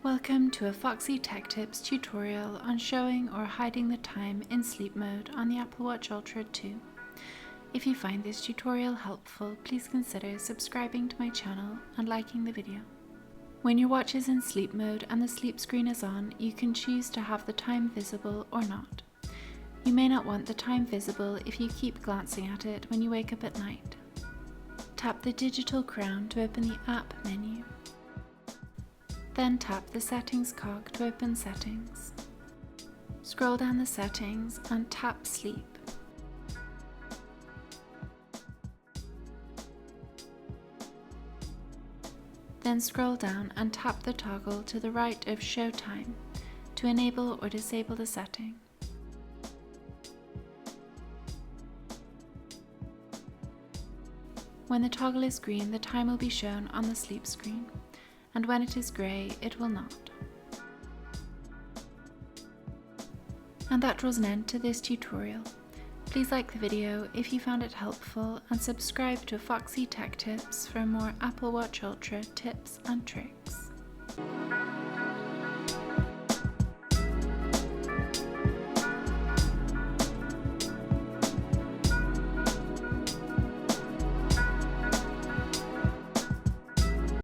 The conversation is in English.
Welcome to a Foxy Tech Tips tutorial on showing or hiding the time in sleep mode on the Apple Watch Ultra 2. If you find this tutorial helpful, please consider subscribing to my channel and liking the video. When your watch is in sleep mode and the sleep screen is on, you can choose to have the time visible or not. You may not want the time visible if you keep glancing at it when you wake up at night. Tap the digital crown to open the app menu. Then tap the settings cog to open settings. Scroll down the settings and tap sleep. Then scroll down and tap the toggle to the right of show time to enable or disable the setting. When the toggle is green, the time will be shown on the sleep screen, and when it is grey, it will not. And that draws an end to this tutorial. Please like the video if you found it helpful and subscribe to Foxy Tech Tips for more Apple Watch Ultra tips and tricks.